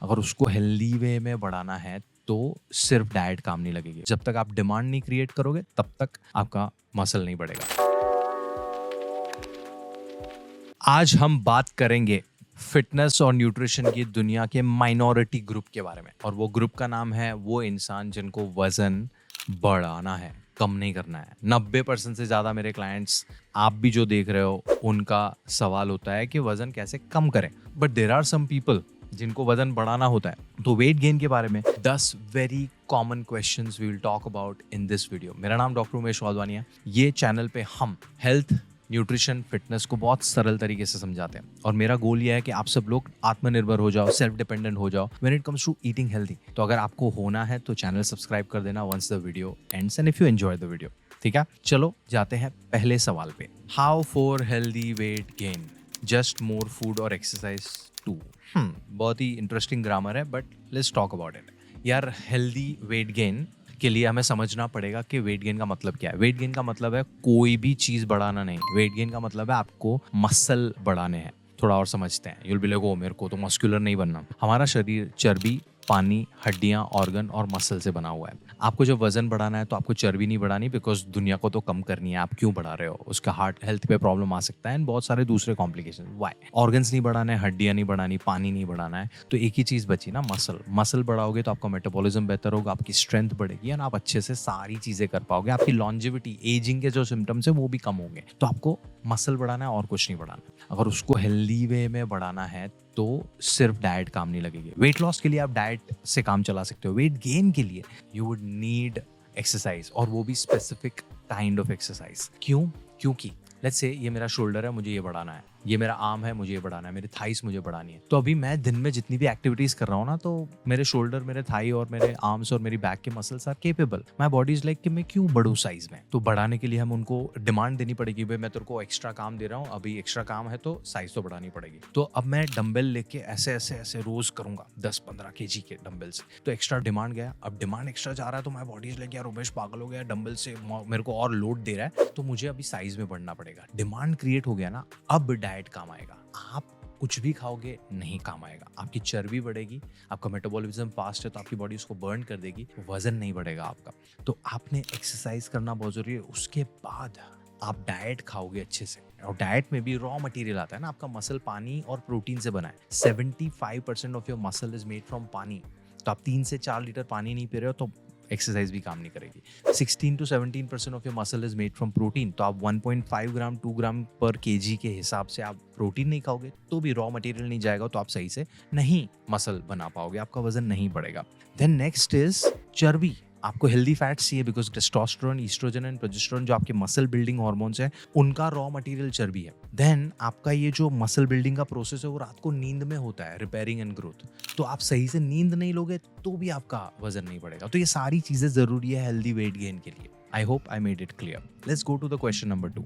अगर उसको healthy way में बढ़ाना है तो सिर्फ डाइट काम नहीं लगेगी। जब तक आप डिमांड नहीं क्रिएट करोगे तब तक आपका मसल नहीं बढ़ेगा। आज हम बात करेंगे फिटनेस और न्यूट्रिशन की दुनिया के माइनॉरिटी ग्रुप के बारे में, और वो ग्रुप का नाम है वो इंसान जिनको वजन बढ़ाना है, कम नहीं करना है। 90% से ज़्यादा मेरे क्लाइंट्स, आप भी जो देख रहे हो, उनका सवाल होता है कि वजन कैसे कम करें। But there are some people जिनको वजन बढ़ाना होता है। तो वेट गेन के बारे में 10 very common questions we will talk about in this video. मेरा नाम डॉक्टर उमेश वाधवानी है। ये चैनल पे हम हेल्थ, न्यूट्रिशन, फिटनेस को बहुत सरल तरीके से समझाते हैं, और मेरा गोल ये है कि आप सब लोग आत्मनिर्भर हो जाओ, सेल्फ डिपेंडेंट हो जाओ when it comes to eating healthy. तो अगर आपको होना है तो चैनल सब्सक्राइब कर देना once the video ends and if you enjoy the video. ठीक है, चलो जाते हैं पहले सवाल पे। How for healthy weight gain, just more food और एक्सरसाइज टू? बहुत ही इंटरेस्टिंग ग्रामर है, but let's talk about it. यार, हेल्दी वेट गेन के लिए हमें समझना पड़ेगा कि वेट गेन का मतलब क्या है। वेट गेन का मतलब है कोई भी चीज बढ़ाना नहीं। वेट गेन का मतलब है आपको मसल बढ़ाने हैं। थोड़ा और समझते हैं। यूल बी लाइक, ओ मेरे को तो मस्कुलर नहीं बनना। हमारा शरीर चर्बी, पानी, हड्डियां, ऑर्गन और मसल से बना हुआ है। आपको जब वजन बढ़ाना है तो आपको चर्बी नहीं बढ़ानी, बिकॉज दुनिया को तो कम करनी है। आप क्यों बढ़ा रहे हो? उसका हार्ट हेल्थ पे प्रॉब्लम आ सकता है एंड बहुत सारे दूसरे कॉम्प्लिकेशन। वाई? ऑर्गन्स नहीं बढ़ाना है, हड्डियां नहीं बढ़ानी, पानी नहीं बढ़ाना है, तो एक ही चीज बची ना, मसल। मसल बढ़ाओगे तो आपका मेटाबॉलिज्म बेहतर होगा, आपकी स्ट्रेंथ बढ़ेगी एंड आप अच्छे से सारी चीजें कर पाओगे। आपकी लॉन्जिविटी, एजिंग के जो सिम्टम्स है वो भी कम होंगे। तो आपको मसल बढ़ाना है और कुछ नहीं बढ़ाना। अगर उसको हेल्दी वे में बढ़ाना है तो सिर्फ डाइट काम नहीं लगेगी। वेट लॉस के लिए आप डाइट से काम चला सकते हो। वेट गेन के लिए यू वुड नीड एक्सरसाइज, और वो भी स्पेसिफिक काइंड ऑफ एक्सरसाइज। क्यों? क्योंकि लेट्स से ये मेरा शोल्डर है, मुझे ये बढ़ाना है, ये मेरा आर्म है, मुझे ये बढ़ाना है, मेरे थाइस मुझे बढ़ानी है। तो अभी मैं दिन में जितनी भी एक्टिविटीज कर रहा हूँ ना, तो मेरे शोल्डर, मेरे थाई और मेरे आर्म्स और मेरी बैक के muscles are capable. My body is like कि मैं क्यों बढ़ूं साइज में। तो बढ़ाने के लिए हम उनको डिमांड देनी पड़ेगी, भाई मैं तेरे को एक्स्ट्रा काम दे रहा हूँ, अभी एक्स्ट्रा काम है तो साइज तो बढ़ानी पड़ेगी। तो अब मैं डंबल लेके ऐसे ऐसे ऐसे रोज करूंगा 10-15 kg के डंबल से, तो एक्स्ट्रा डिमांड गया। अब डिमांड एक्स्ट्रा जा रहा है तो माय बॉडी इज लाइक, यार उमेश पागल हो गया, डंबल से मेरे को और लोड दे रहा है, तो मुझे अभी साइज में बढ़ना पड़ेगा। डिमांड क्रिएट हो गया ना, अब डाइट काम आएगा। आप कुछ भी खाओगे नहीं काम आएगा। आपकी चर्बी बढ़ेगी, आपका मेटाबॉलिज्म फास्ट है तो आपकी बॉडी उसको बर्न कर देगी, वजन नहीं बढ़ेगा आपका। तो आपने एक्सरसाइज करना बहुत जरूरी है। उसके बाद आप डाइट खाओगे अच्छे से, और डाइट में भी रॉ मटेरियल आता है ना। आपका मसल पानी और प्रोटीन से बना है। 75% of your muscle is made from पानी। तो आप 3 से 4 लीटर पानी नहीं पी रहे हो तो एक्सरसाइज भी काम नहीं करेगी। 16 to 17% of your muscle is made from protein. तो आप 1.5 ग्राम 2 ग्राम पर केजी के हिसाब से आप प्रोटीन नहीं खाओगे तो भी रॉ मटेरियल नहीं जाएगा, तो आप सही से नहीं मसल बना पाओगे, आपका वजन नहीं बढ़ेगा। देन नेक्स्ट इज चर्बी। आपको हेल्दी फैट्स चाहिए, because testosterone, estrogen and progesterone जो आपके मसल बिल्डिंग हार्मोन्स हैं, उनका रॉ मटेरियल चर्बी है। देन आपका ये जो मसल बिल्डिंग का प्रोसेस है वो रात को नींद में होता है, रिपेयरिंग एंड ग्रोथ। तो आप सही से नींद नहीं लोगे तो भी आपका वजन नहीं बढ़ेगा। तो ये सारी चीजें जरूरी है हेल्दी वेट गेन के लिए। I hope I made it clear. Let's go to the question number 2.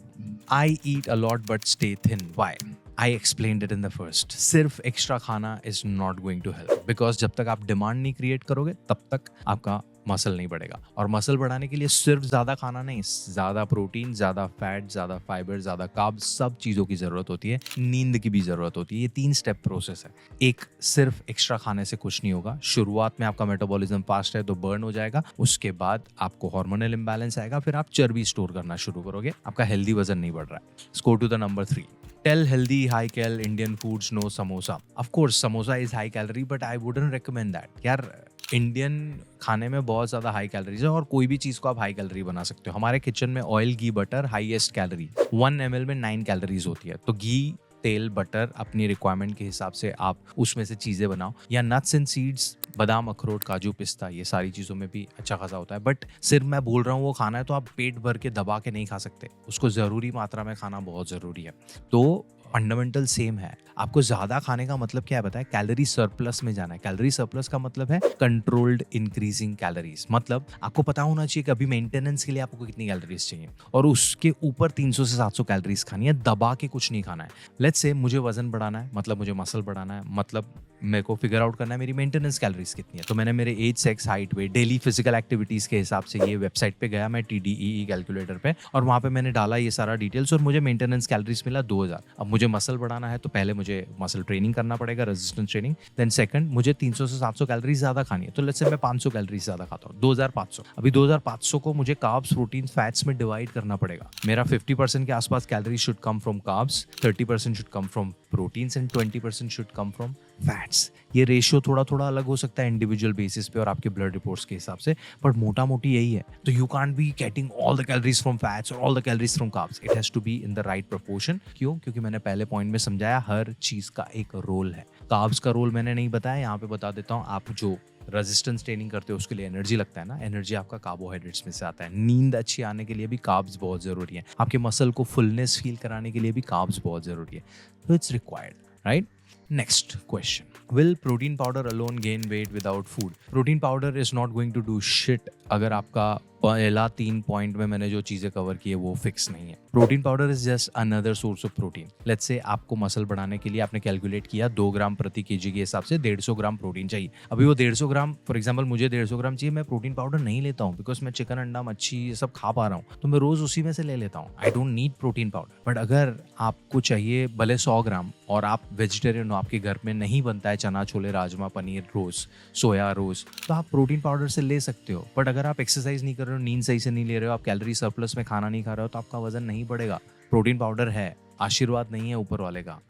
I eat a lot but stay thin. Why? I explained it in the first. सिर्फ एक्स्ट्रा खाना is not going to help. Because जब तक आप demand नहीं create करोगे तब तक आपका मसल नहीं बढ़ेगा। और मसल बढ़ाने के लिए सिर्फ ज्यादा खाना नहीं, ज्यादा प्रोटीन, ज्यादा फैट, ज्यादा फाइबर, ज्यादा कार्ब, सब चीजों की जरूरत होती है। नींद की भी जरूरत होती है। ये 3 स्टेप प्रोसेस है। एक, सिर्फ एक्स्ट्रा खाने से कुछ नहीं होगा। शुरुआत में आपका मेटाबॉलिज्म फास्ट है तो बर्न हो जाएगा, उसके बाद आपको हार्मोनल इंबैलेंस आएगा, फिर आप चर्बी स्टोर करना शुरू करोगे, आपका हेल्दी वजन नहीं बढ़ रहा है। Let's go to the number 3. Tell healthy high cal Indian foods no samosa. Of course samosa is high calorie but I wouldn't recommend that. यार, इंडियन खाने में बहुत ज़्यादा हाई कैलोरीज है, और कोई भी चीज़ को आप हाई कैलोरी बना सकते हो। हमारे किचन में ऑयल, घी, बटर हाईएस्ट कैलोरी, 1 ml में 9 कैलोरीज होती है। तो घी, तेल, बटर अपनी रिक्वायरमेंट के हिसाब से आप उसमें से चीज़ें बनाओ, या नट्स एंड सीड्स, बादाम, अखरोट, काजू, पिस्ता, ये सारी चीज़ों में भी अच्छा खासा होता है। बट सिर्फ मैं बोल रहा हूँ वो खाना है तो आप पेट भर के दबा के नहीं खा सकते, उसको ज़रूरी मात्रा में खाना बहुत ज़रूरी है। तो फंडामेंटल सेम है। आपको ज्यादा खाने का मतलब क्या है बताए? कैलोरी सरप्लस में जाना है। कैलोरी सरप्लस का मतलब है कंट्रोल्ड इंक्रीजिंग कैलोरीज। मतलब आपको पता होना चाहिए कि अभी मेंटेनेंस के लिए आपको कितनी कैलोरीज चाहिए, और उसके ऊपर 300 से 700 कैलोरीज खानी है। दबा के कुछ नहीं खाना है। लेट्स से मुझे वजन बढ़ाना है, मतलब मुझे मसल बढ़ाना है, मतलब मेरे को फिगर आउट करना है मेरी मेंटेनेंस कैलोरीज कितनी है। तो मैंने मेरे age, sex, height, weight, daily physical activities के हिसाब से ये वेबसाइट पे गया मैं TDEE कैलकुलेटर पे, और वहाँ पे मैंने डाला ये सारा डिटेल्स और मुझे मेंटेनेंस कैलोरीज मिला 2000। अब मुझे मसल बढ़ाना है तो पहले मुझे मसल ट्रेनिंग करना पड़ेगा, रेजिस्टेंस ट्रेनिंग। देन सेकंड, मुझे 300 से 700 कैलोरीज ज़्यादा खानी है, तो लेट्स से मैं 500 कैलोरीज ज़्यादा खाता हूँ, 2500। अभी 2500 को मुझे कार्ब्स, प्रोटीन, फैट्स में डिवाइड करना पड़ेगा। मेरा 50% के आसपास calories should come from carbs, 30% should come from proteins and 20% should come from fats. ये रेशियो थोड़ा थोड़ा अलग हो सकता है इंडिविजुअल बेसिस पे और आपके ब्लड रिपोर्ट्स के हिसाब से, बट मोटा मोटी यही है। तो you can't be getting all the calories from fats और all the calories from carbs, it has to be in the right proportion. क्यों? क्योंकि मैंने पहले पॉइंट में समझाया हर चीज का एक रोल है। कार्ब्स का रोल मैंने नहीं बताया, यहाँ पे बता देता हूँ। आप जो रेजिस्टेंस ट्रेनिंग करते हो उसके लिए एनर्जी लगता है ना, एनर्जी आपका कार्बोहाइड्रेट्स में से आता है। नींद अच्छी आने के लिए भी कार्ब्स बहुत जरूरी है। आपके मसल को फुलनेस फील कराने के लिए भी कार्ब्स बहुत जरूरी है। तो it's required, right? Next question. Will protein powder alone gain weight without food? Protein powder is not going to do shit अगर आपका पहला 3 पॉइंट में मैंने जो चीज़ें कवर की है वो फिक्स नहीं है। Protein powder is just another source of protein. Let's say आपको मसल बढ़ाने के लिए आपने कैलकुलेट किया 2 ग्राम प्रति केजी के हिसाब से 150 ग्राम प्रोटीन चाहिए। अभी वो 150 ग्राम, फॉर एग्जाम्पल मुझे 150 ग्राम चाहिए, मैं प्रोटीन पाउडर नहीं लेता हूँ बिकॉज मैं चिकन, अंडा, मच्छी ये सब खा पा रहा हूँ, तो मैं रोज उसी में से ले लेता हूँ। I don't need protein powder. But अगर आपको चाहिए भले 100 ग्राम और आप वेजिटेरियन हो, आपके घर में नहीं बनता है चना, छोले, राजमा, पनीर रोज, सोया रोज, तो आप प्रोटीन पाउडर से ले सकते हो। बट अगर आप एक्सरसाइज नहीं कर रहे हो, नींद सही से नहीं ले रहे हो, आप कैलोरी सरप्लस में खाना नहीं खा रहे हो, तो आपका वजन नहीं बढ़ेगा। प्रोटीन पाउडर है, आशीर्वाद नहीं है ऊपर वाले का।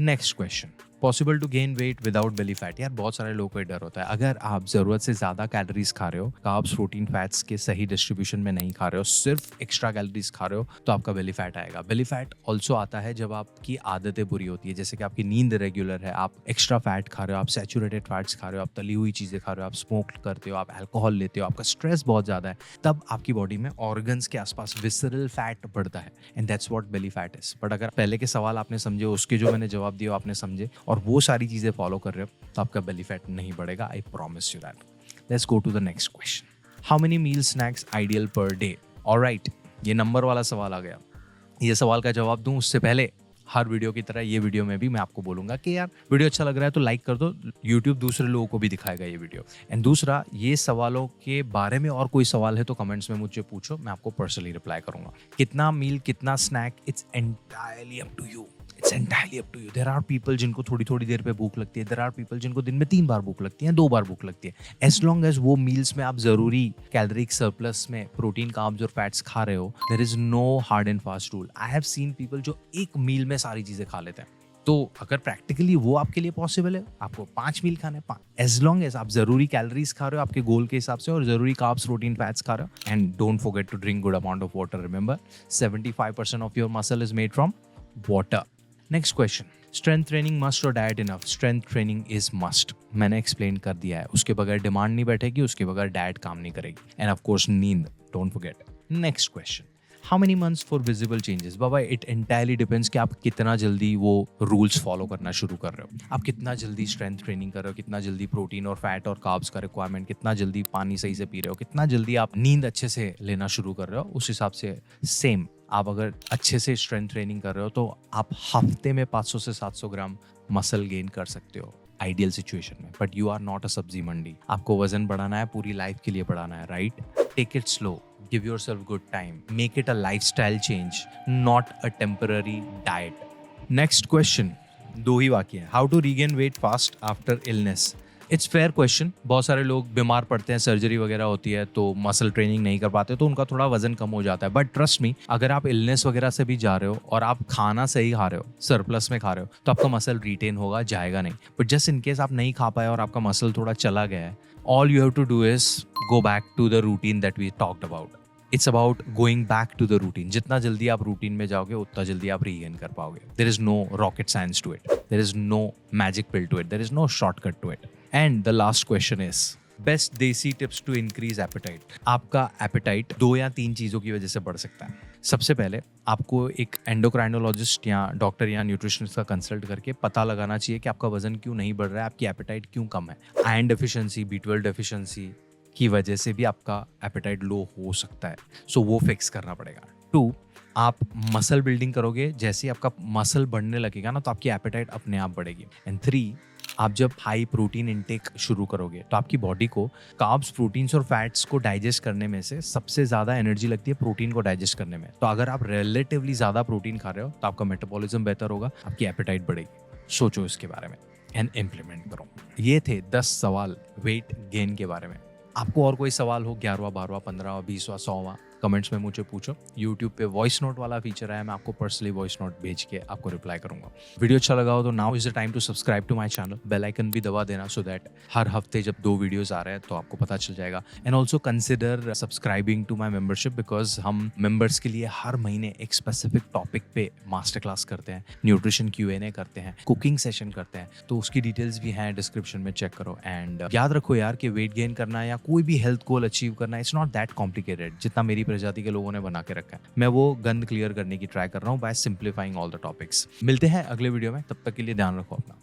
Next question, possible to gain weight without belly fat? यार बहुत सारे लोगों को डर होता है। अगर आप जरूरत से ज्यादा कैलोरीज खा रहे हो, कार्ब्स, प्रोटीन, फैट्स के सही डिस्ट्रीब्यूशन में नहीं खा रहे हो, सिर्फ एक्स्ट्रा कैलोरीज खा रहे हो, तो आपका बेली फैट आएगा। बेली फैट ऑल्सो आता है जब आपकी आदतें बुरी होती है, जैसे कि आपकी नींद रेगुलर है, आप एक्स्ट्रा फैट खा रहे हो, आप सैचुरेटेड फैट्स खा रहे हो, आप तली हुई चीजें खा रहे हो, आप स्मोक करते हो, आप अल्कोहल लेते हो, आपका स्ट्रेस बहुत ज्यादा है, तब आपकी बॉडी में ऑर्गन्स के आसपास विसरल फैट बढ़ता है, and that's what belly fat is. But अगर पहले के सवाल आपने समझे, उसके जो मैंने जवाब दिए आपने समझे और वो सारी चीजें फॉलो कर रहे हो, तो आपका बेली फैट नहीं बढ़ेगा। I promise you that. Let's go to the next question. How many meal snacks ideal per day? Alright, ये नंबर वाला सवाल आ गया। ये सवाल का जवाब दूं उससे पहले, हर वीडियो की तरह ये वीडियो में भी मैं आपको बोलूंगा कि यार वीडियो अच्छा लग रहा है तो लाइक कर दो, यूट्यूब दूसरे लोगों को भी दिखाएगा ये वीडियो। एंड दूसरा, ये सवालों के बारे में और कोई सवाल है तो कमेंट्स में मुझे पूछो, मैं आपको पर्सनली रिप्लाई करूंगा। कितना मील, कितना snack, it's entirely up to you. It's entirely up to you. There are people जिनको थोड़ी थोड़ी देर पे भूख लगती है, देयर आर पीपल जिनको दिन में 3 बार भूख लगती है, 2 बार भूख लगती है। एज लॉन्ग एज वो मील्स में आप जरूरी कैलोरिक सरप्लस में प्रोटीन, कार्ब्स और फैट्स खा रहे हो, there is no hard and fast rule. I have seen people जो एक मील में सारी चीजें खा लेते हैं। तो अगर प्रैक्टिकली वो आपके लिए पॉसिबल है, आपको 5 मील खाने, एज लॉन्ग एज आप जरूरी कैलोरीज खा रहे हो आपके गोल के हिसाब से और जरूरी कार्ब्स, प्रोटीन, फैट्स खा रहे हो, and don't forget to drink good amount of water. Remember 75% of your muscle is made from water. Next question, strength training must और diet enough? Strength training is must, मैंने explain कर दिया है। उसके बगैर डिमांड नहीं बैठेगी, उसके बगैर डाइट काम नहीं करेगी, एंड ऑफ कोर्स नींद, don't forget. Next question, how many months for visible changes? Baba it entirely depends कि आप कितना जल्दी वो रूल्स फॉलो करना शुरू कर रहे हो, आप कितना जल्दी स्ट्रेंथ ट्रेनिंग कर रहे हो, कितना जल्दी प्रोटीन और फैट और कार्ब्स का रिक्वायरमेंट, कितना जल्दी पानी सही से पी रहे हो, कितना जल्दी आप नींद अच्छे से लेना शुरू कर रहे हो, उस हिसाब से सेम आप अगर अच्छे से स्ट्रेंथ ट्रेनिंग कर रहे हो तो आप हफ्ते में 500 से 700 ग्राम मसल गेन कर सकते हो आइडियल सिचुएशन में। But you are not a sabzi mandi, आपको वजन बढ़ाना है, पूरी लाइफ के लिए बढ़ाना है, right? Take it slow, give yourself good time, make it a lifestyle change, not a temporary diet. Next question, 2 ही बाकी है। How to regain weight fast after illness? It's fair question. बहुत सारे लोग बीमार पड़ते हैं, सर्जरी वगैरह होती है तो मसल ट्रेनिंग नहीं कर पाते, तो उनका थोड़ा वजन कम हो जाता है। बट ट्रस्ट मी, अगर आप इलनेस वगैरह से भी जा रहे हो और आप खाना सही खा रहे हो, सरप्लस में खा रहे हो, तो आपका मसल रिटेन होगा, जाएगा नहीं। बट जस्ट इन केस आप नहीं खा पाए और आपका मसल थोड़ा चला गया है, all you have to do is go back to the routine that we talked about. It's about going back to the routine. जितना जल्दी आप रूटीन में जाओगे उतना जल्दी आप रीगेन कर पाओगे। There is no rocket science to it, there is no magic pill to it, there is no shortcut to it. And the last question is best desi tips to increase appetite? आपका appetite 2 या 3 चीजों की वजह से बढ़ सकता है। सबसे पहले आपको एक एंडोक्राइनोलॉजिस्ट या डॉक्टर या न्यूट्रिशनिस्ट का कंसल्ट करके पता लगाना चाहिए कि आपका वजन क्यों नहीं बढ़ रहा है, आपकी एपेटाइट क्यों कम है। आयरन डेफिशिएंसी, B12 डेफिशिएंसी की वजह से भी आपका एपेटाइट लो हो सकता है, सो वो फिक्स करना पड़ेगा। 2, आप मसल बिल्डिंग करोगे, जैसे ही आपका मसल बढ़ने लगेगा ना तो आपकी एपेटाइट अपने आप बढ़ेगी। एंड 3, आप जब हाई प्रोटीन इंटेक शुरू करोगे तो आपकी बॉडी को कार्ब्स, प्रोटीन्स और फैट्स को डाइजेस्ट करने में से सबसे ज़्यादा एनर्जी लगती है प्रोटीन को डाइजेस्ट करने में। तो अगर आप रिलेटिवली ज़्यादा प्रोटीन खा रहे हो तो आपका मेटाबॉलिज्म बेहतर होगा, आपकी एपेटाइट बढ़ेगी। सोचो इसके बारे में एंड इम्प्लीमेंट करो। ये थे 10 सवाल वेट गेन के बारे में। आपको और कोई सवाल हो 11वां, 12वां, 15वां, 20वां, 100वां, कमेंट्स में मुझे पूछो। यूट्यूब पे वॉइस नोट वाला फीचर है, मैं आपको पर्सनली वॉइस नोट भेज के आपको रिप्लाई करूंगा। वीडियो अच्छा लगा हो तो now is the time to subscribe to my channel. Bell icon भी दबा देना सो दैट हर हफ्ते जब 2 वीडियोस आ रहे हैं तो आपको पता चल जाएगा। And also consider subscribing to my membership, because हम मेंबर्स के लिए हर महीने एक स्पेसिफिक टॉपिक पे मास्टर क्लास करते हैं, न्यूट्रिशन Q&A करते हैं, कुकिंग सेशन करते हैं। तो उसकी डिटेल्स भी हैं डिस्क्रिप्शन में, चेक करो। एंड याद रखो यार कि वेट गेन करना या कोई भी हेल्थ गोल अचीव करना इट्स नॉट दैट कॉम्प्लिकेटेड जितना मेरी प्रजाति के लोगों ने बना के रखा है। मैं वो गंद क्लियर करने की ट्राई कर रहा हूँ by simplifying all the topics. मिलते हैं अगले वीडियो में, तब तक के लिए ध्यान रखो अपना।